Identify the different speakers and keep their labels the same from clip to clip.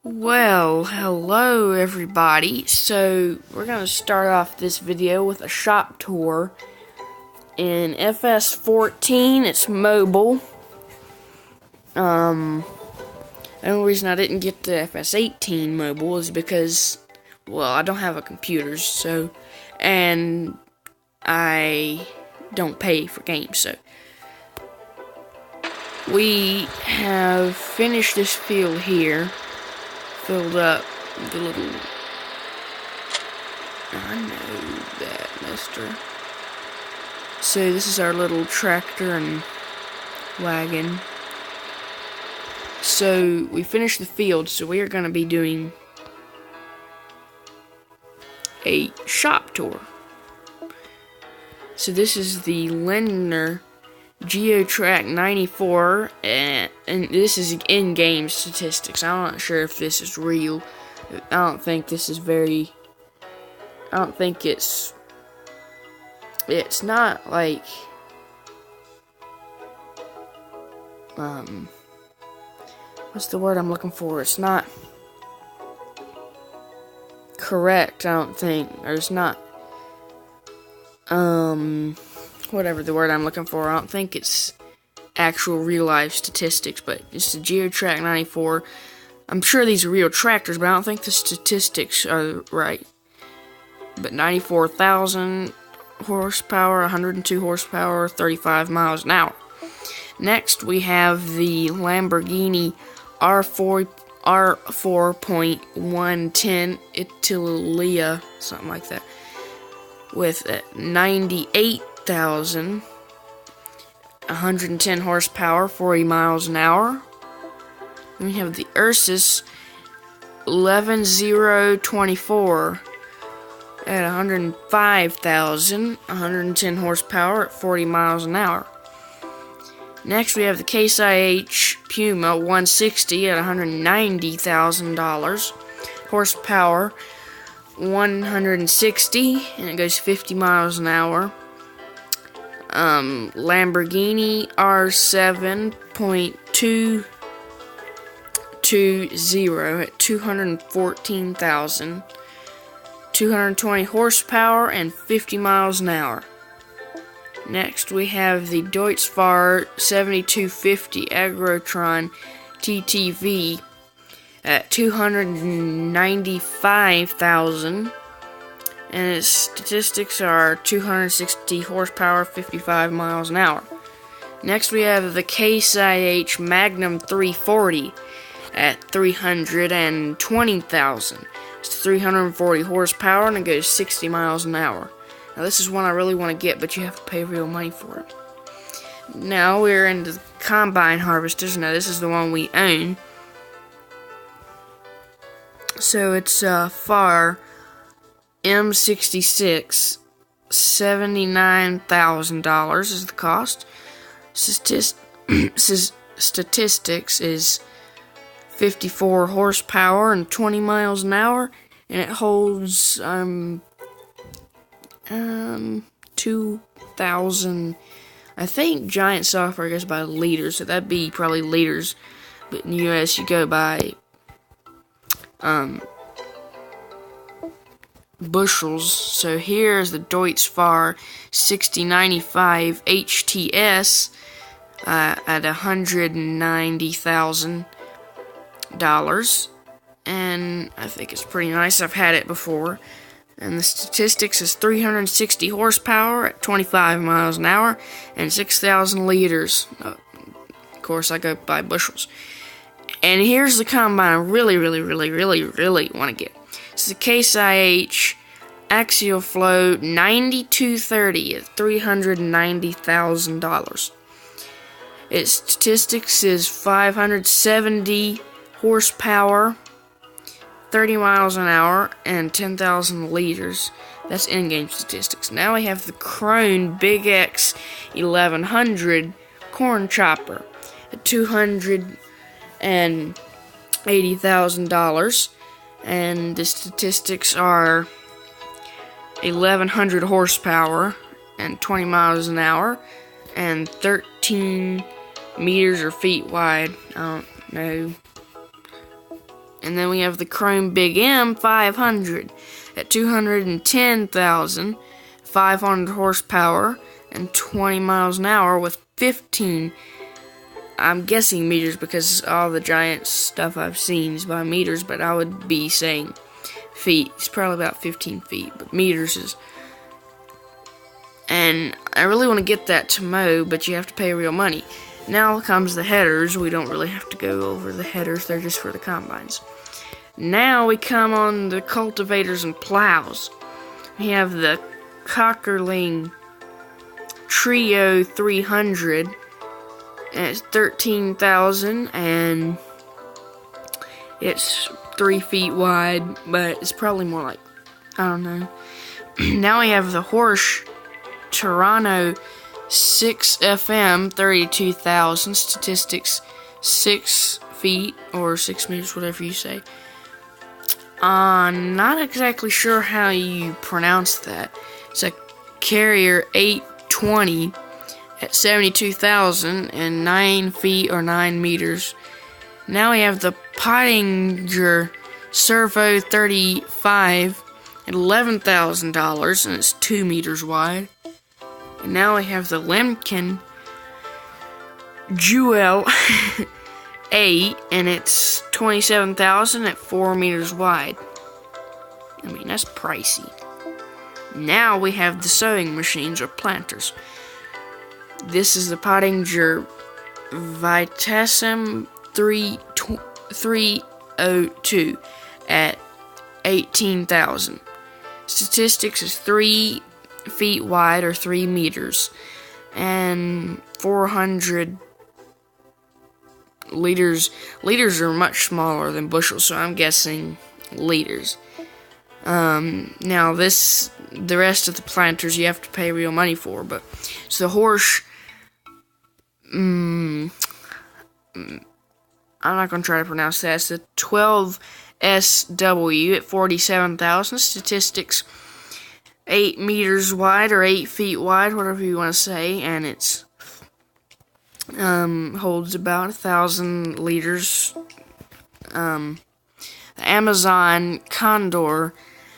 Speaker 1: Well, hello everybody. So, we're going to start off this video with a shop tour in FS14. It's mobile. The only reason I didn't get the FS18 mobile is because, well, I don't have a computer, and I don't pay for games, so. We have finished this field here. Filled up the little... I know that, mister. So this is our little tractor and wagon. So we finished the field, so we are going to be doing a shop tour. So this is the Lindner GeoTrack 94, and this is in-game statistics. I'm not sure if this is real. I don't think this is very... I don't think it's not like... what's the word I'm looking for? It's not correct, I don't think. Or it's not... whatever the word I'm looking for. I don't think it's actual real life statistics, but it's the GeoTrack 94. I'm sure these are real tractors, but I don't think the statistics are right. But 94,000 horsepower, 102 horsepower, 35 miles an hour. Next, we have the Lamborghini R4.110 Italia, something like that, with 98,000, 110 horsepower, 40 miles an hour. Then we have the Ursus 11024 at 105,000, 110 horsepower at 40 miles an hour. Next, we have the Case IH Puma 160 at $190,000 horsepower, 160, and it goes 50 miles an hour. Lamborghini R7.220 at 214,000, 220 horsepower and 50 miles an hour. Next, we have the Deutz-Fahr 7250 Agrotron TTV at 295,000, and its statistics are 260 horsepower, 55 miles an hour. Next, we have the Case IH Magnum 340 at 320,000. It's 340 horsepower, and it goes 60 miles an hour. Now, this is one I really want to get, but you have to pay real money for it. Now, we're into the combine harvesters. Now, this is the one we own. So, it's Fahr M66, $79,000 is the cost. Statistics is 54 horsepower and 20 miles an hour, and it holds 2,000. I think Giant software goes by liters, so that'd be probably liters, but in the US you go by bushels. So here's the Deutz-Fahr 6095 HTS at $190,000, and I think it's pretty nice. I've had it before, and the statistics is 360 horsepower at 25 miles an hour and 6,000 liters. Of course, I go by bushels. And here's the combine I really want to get. It's the Case IH Axial Flow 9230 at $390,000. Its statistics is 570 horsepower, 30 miles an hour, and 10,000 liters. That's in-game statistics. Now we have the Krone Big X 1100 Corn Chopper at $280,000, and the statistics are 1,100 horsepower and 20 miles an hour, and 13 meters or feet wide. I don't know. And then we have the Chrome Big M 500 at 210,500 horsepower and 20 miles an hour with 15, I'm guessing meters because all the giant stuff I've seen is by meters, but I would be saying feet. It's probably about 15 feet, but meters is. And I really want to get that to mow, but you have to pay real money. Now comes the headers. We don't really have to go over the headers. They're just for the combines. Now we come on the cultivators and plows. We have the Cockerling Trio 300. And it's 13,000 and it's 3 feet wide, but it's probably more like, I don't know. Now we have the Horsch Toronto 6FM 32,000, statistics 6 feet or 6 meters, whatever you say. Not exactly sure how you pronounce that. It's a Carrier 820 at 72,000 and 9 feet or 9 meters. Now we have the Pottinger Servo 35 at $11,000 and it's 2 meters wide. And now we have the Lemken Jewel 8 and it's 27,000 at 4 meters wide. I mean, that's pricey. Now we have the sewing machines or planters. This is the Pottinger Vitasem 302 at 18,000. Statistics is 3 feet wide or 3 meters and 400 liters. Liters are much smaller than bushels, so I'm guessing liters. Now the rest of the planters you have to pay real money for, but it's the Horsch. I'm not gonna try to pronounce that. It's the 12SW at 47,000. Statistics 8 meters wide or 8 feet wide, whatever you want to say, and it's holds about 1,000 liters. The Amazon Condor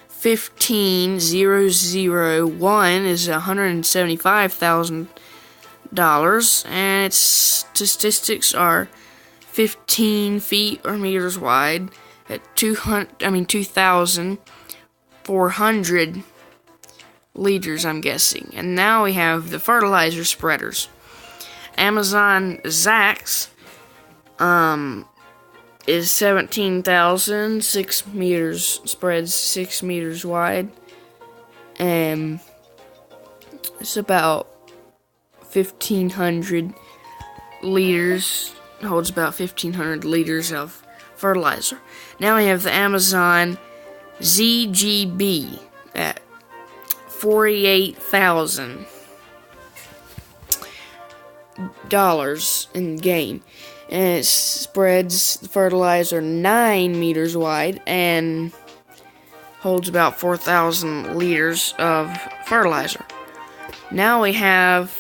Speaker 1: 15001 is $175,000, and its statistics are 15 feet or meters wide at 2,400 liters, I'm guessing. And now we have the fertilizer spreaders. Amazon Zax is 17,000, 6 meters, spreads 6 meters wide, and it's about 1,500 liters, holds about 1,500 liters of fertilizer. Now we have the Amazon ZGB at 48,000 in gain, and it spreads the fertilizer 9 meters wide and holds about 4,000 liters of fertilizer. Now we have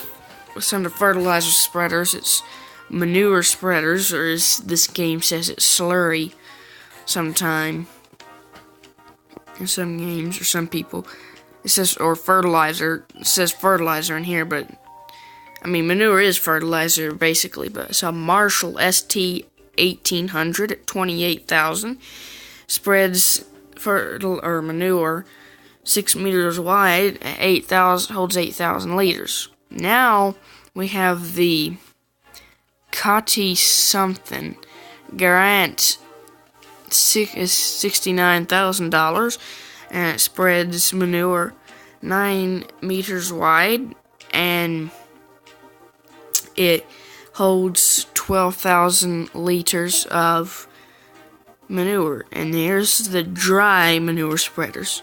Speaker 1: some of the fertilizer spreaders. It's manure spreaders, or as this game says, it's slurry sometime in some games or some people. It says, or fertilizer. It says fertilizer in here, but I mean, manure is fertilizer, basically, but it's a Marshall ST 1800 at 28,000. Spreads manure 6 meters wide at 8,000, holds 8,000 liters. Now we have the Coty something. Garant is $69,000, and it spreads manure 9 meters wide, and it holds 12,000 liters of manure. And here's the dry manure spreaders.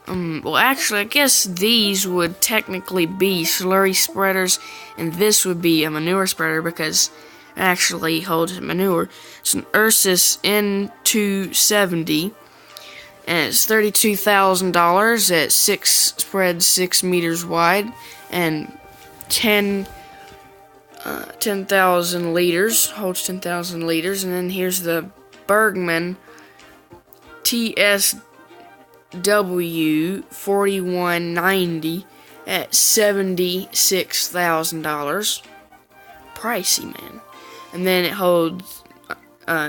Speaker 1: Well, actually, I guess these would technically be slurry spreaders, and this would be a manure spreader because it actually holds manure. It's an Ursus N270, and it's $32,000 at spreads 6 meters wide and 10,000 liters, holds 10,000 liters. And then here's the Bergman TSW 4190 at $76,000. Pricey, man. And then it holds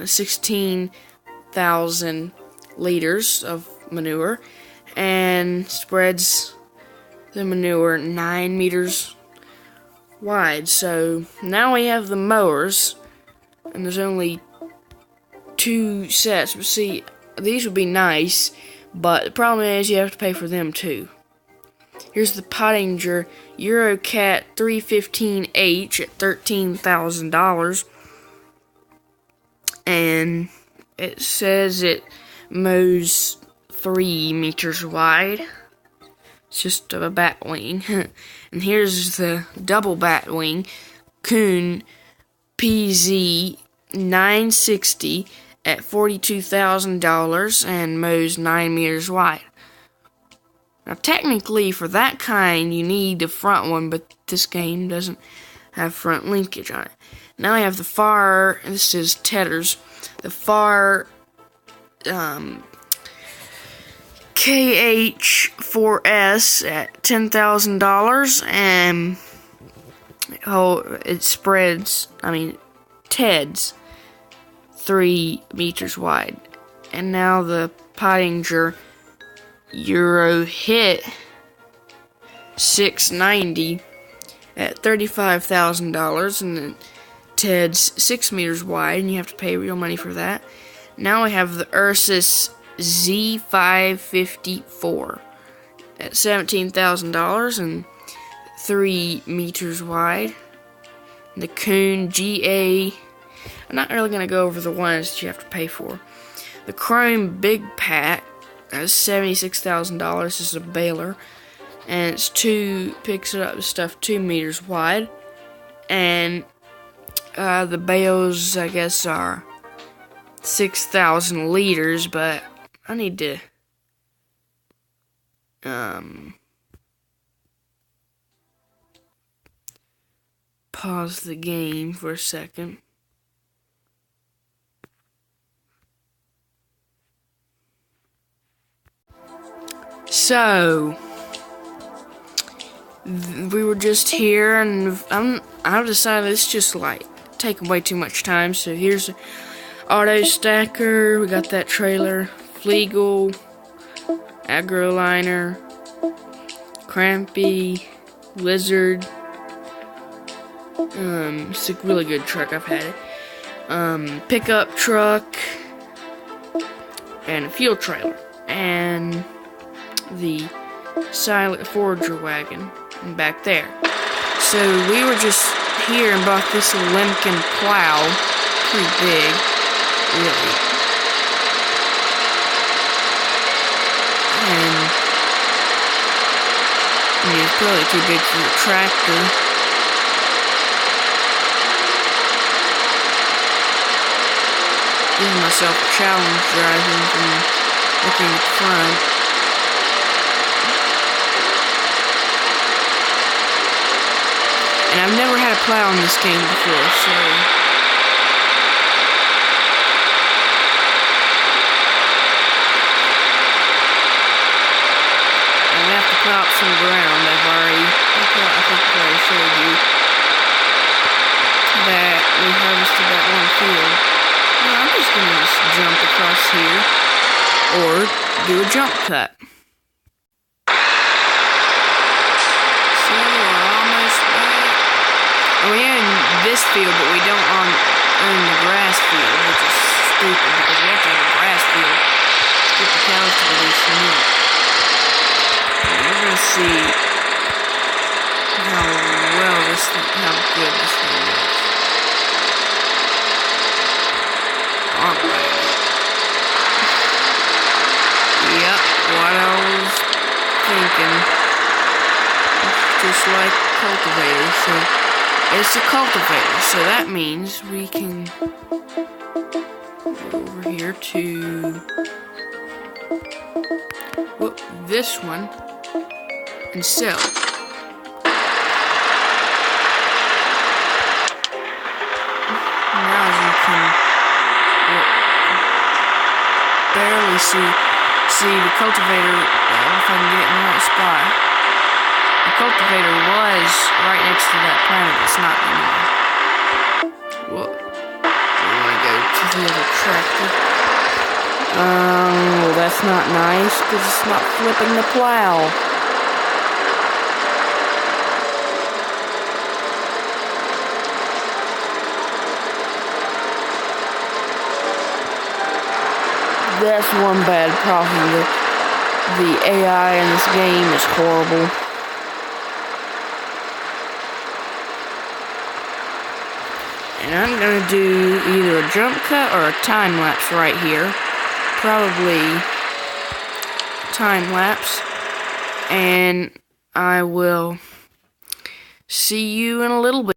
Speaker 1: 16,000 liters of manure and spreads the manure 9 meters wide. So now we have the mowers, and there's only 2 sets. But see, these would be nice, but the problem is you have to pay for them too. Here's the Pottinger Eurocat 315H at $13,000, and it says it mows 3 meters wide. It's just a bat wing. And here's the double bat wing Kuhn PZ 960 at $42,000 and mows 9 meters wide. Now, technically, for that kind, you need the front one, but this game doesn't have front linkage on it. Now I have the Farr, this is Tedder's, the Farr KH4S at $10,000, and it spreads, Ted's 3 meters wide. And now the Pottinger Euro Hit 690 at $35,000, and then Ted's 6 meters wide, and you have to pay real money for that. Now we have the Ursus Z554 at $17,000 and 3 meters wide. And the Kuhn GA, I'm not really going to go over the ones that you have to pay for. The Chrome Big Pack is $76,000. This is a baler, and it's picks it up stuff 2 meters wide, and the bales, I guess, are 6,000 liters, but I need to pause the game for a second. So we were just here, and I've decided it's just like taking way too much time. So here's the auto stacker. We got that trailer, Flegel, Agroliner, Crampy, Lizard. It's a really good truck. I've had it. Pickup truck, and a fuel trailer, and the silent forager wagon back there. So we were just here and bought this Lemken plow. Pretty big, really. And it's probably too big for the tractor. Giving myself a challenge driving from looking at the front. And I've never had a plow in this game before, so and we have to plow up some ground. I think I already showed you that we harvested that one field. Well, I'm just gonna jump across here, or do a jump cut. We own this field, but we don't own the grass field, which is stupid because we have to have a grass field to get the cows to release milk. And we're gonna see how good this thing is. Alright. Yep, what I was thinking. Just like cultivators, so it's a cultivator, so that means we can go over here to this one and sell. Now you can actually see the cultivator. If I can get it in the right spot. The cultivator was right next to that planet. It's not anymore. Well, we want to go to the other tractor. Well, that's not nice because it's not flipping the plow. That's one bad problem. The AI in this game is horrible. And I'm gonna do either a jump cut or a time lapse right here. Probably time lapse. And I will see you in a little bit.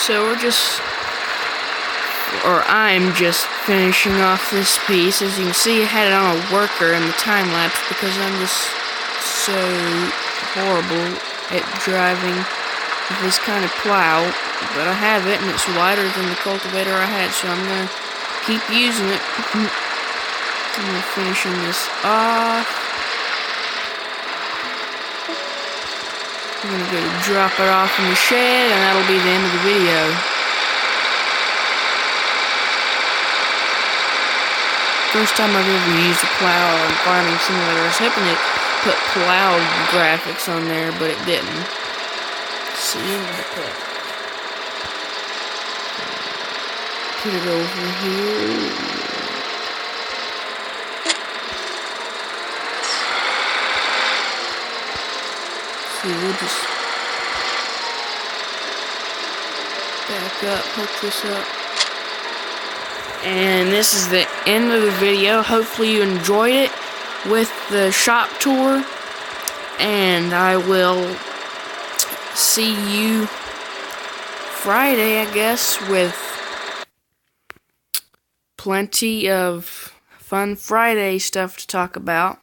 Speaker 1: So I'm just finishing off this piece. As you can see, I had it on a worker in the time lapse because I'm just so horrible at driving this kind of plow. But I have it, and it's wider than the cultivator I had, so I'm gonna keep using it. I'm finishing this off. I'm gonna go drop it off in the shed, and that'll be the end of the video. First time I've ever used a plow in Farming Simulator. I was hoping it put plow graphics on there, but it didn't. See, put it over here. See, we'll just back up, hook this up. And this is the end of the video. Hopefully you enjoyed it with the shop tour. And I will see you Friday, I guess, with plenty of fun Friday stuff to talk about.